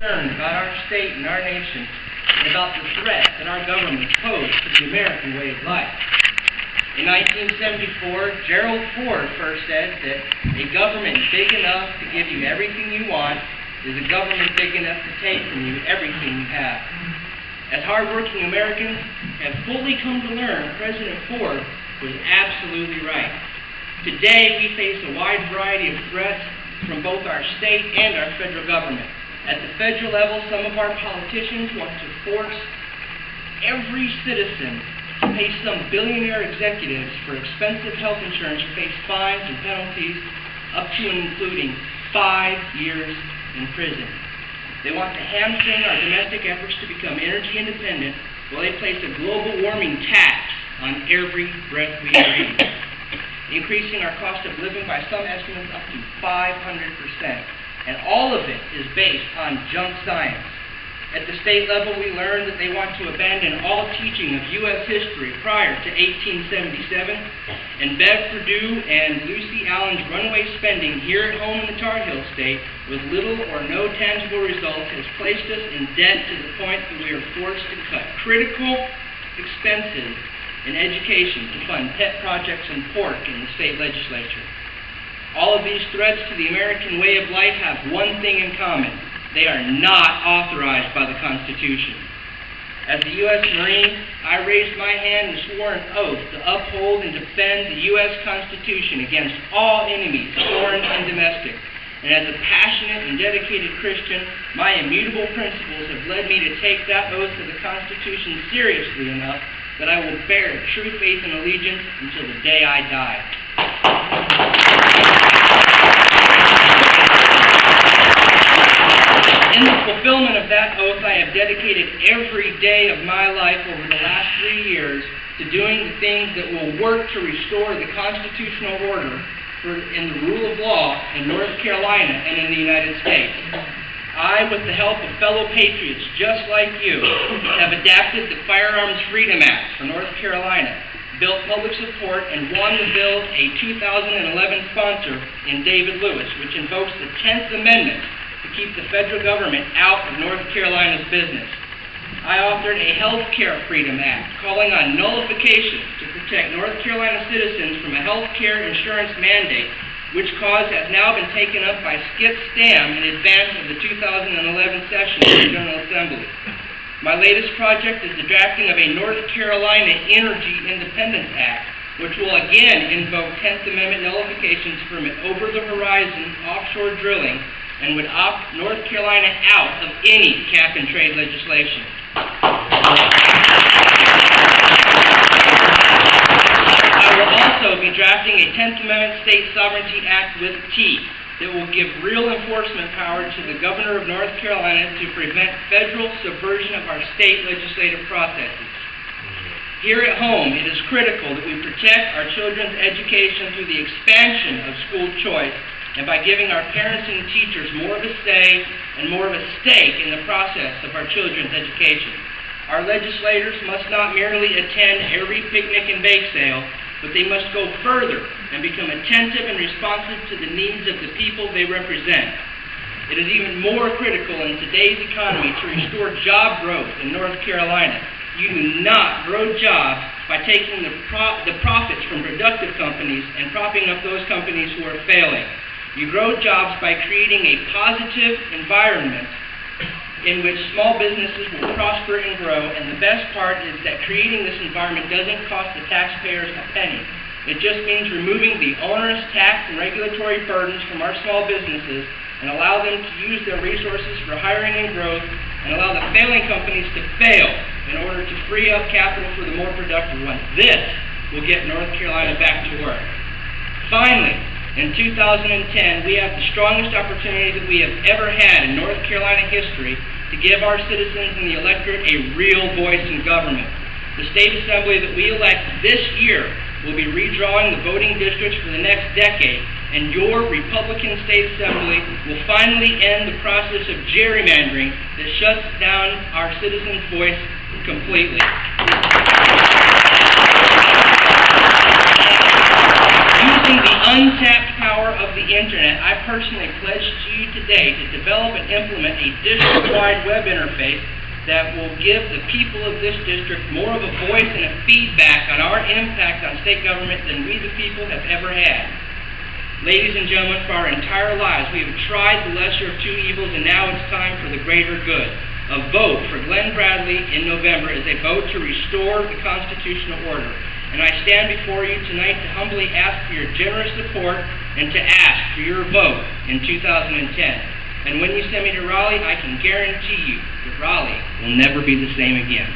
Concerned about our state and our nation and about the threat that our government posed to the American way of life. In 1974, Gerald Ford first said that a government big enough to give you everything you want is a government big enough to take from you everything you have. As hardworking Americans have fully come to learn, President Ford was absolutely right. Today, we face a wide variety of threats from both our state and our federal government. At the federal level, some of our politicians want to force every citizen to pay some billionaire executives for expensive health insurance to face fines and penalties up to and including 5 years in prison. They want to hamstring our domestic efforts to become energy independent while they place a global warming tax on every breath we breathe, increasing our cost of living by some estimates up to 500%. And all of it is based on junk science. At the state level, we learned that they want to abandon all teaching of U.S. history prior to 1877, and Bev Perdue and Lucy Allen's runaway spending here at home in the Tar Heel State with little or no tangible results has placed us in debt to the point that we are forced to cut critical expenses in education to fund pet projects and pork in the state legislature. All of these threats to the American way of life have one thing in common. They are not authorized by the Constitution. As a U.S. Marine, I raised my hand and swore an oath to uphold and defend the U.S. Constitution against all enemies, foreign and domestic. And as a passionate and dedicated Christian, my immutable principles have led me to take that oath to the Constitution seriously enough that I will bear true faith and allegiance until the day I die. In the fulfillment of that oath, I have dedicated every day of my life over the last 3 years to doing the things that will work to restore the constitutional order in the rule of law in North Carolina and in the United States. I, with the help of fellow patriots just like you, have adapted the Firearms Freedom Act for North Carolina, built public support, and won the bill a 2011 sponsor in David Lewis, which invokes the 10th Amendment to keep the federal government out of North Carolina's business. I authored a Health Care Freedom Act calling on nullification to protect North Carolina citizens from a health care insurance mandate, which cause has now been taken up by Skip Stam in advance of the 2011 session of the General Assembly. My latest project is the drafting of a North Carolina Energy Independence Act, which will again invoke 10th Amendment nullifications from over-the-horizon offshore drilling and would opt North Carolina out of any cap-and-trade legislation. I will also be drafting a 10th Amendment State Sovereignty Act with teeth that will give real enforcement power to the governor of North Carolina to prevent federal subversion of our state legislative processes. Here at home, it is critical that we protect our children's education through the expansion of school choice and by giving our parents and teachers more of a say and more of a stake in the process of our children's education. Our legislators must not merely attend every picnic and bake sale, but they must go further and become attentive and responsive to the needs of the people they represent. It is even more critical in today's economy to restore job growth in North Carolina. You do not grow jobs by taking the profits from productive companies and propping up those companies who are failing. You grow jobs by creating a positive environment in which small businesses will prosper and grow, and the best part is that creating this environment doesn't cost the taxpayers a penny. It just means removing the onerous tax and regulatory burdens from our small businesses and allow them to use their resources for hiring and growth, and allow the failing companies to fail in order to free up capital for the more productive ones. This will get North Carolina back to work. Finally, in 2010, we have the strongest opportunity that we have ever had in North Carolina history to give our citizens and the electorate a real voice in government. The state assembly that we elect this year will be redrawing the voting districts for the next decade, and your Republican state assembly will finally end the process of gerrymandering that shuts down our citizens' voice completely. Using the untapped power of of the internet, I personally pledge to you today to develop and implement a district-wide web interface that will give the people of this district more of a voice and a feedback on our impact on state government than we the people have ever had. Ladies and gentlemen, for our entire lives, we have tried the lesser of two evils, and now it's time for the greater good. A vote for Glenn Bradley in November is a vote to restore the constitutional order. And I stand before you tonight to humbly ask for your generous support and to ask for your vote in 2010. And when you send me to Raleigh, I can guarantee you that Raleigh will never be the same again.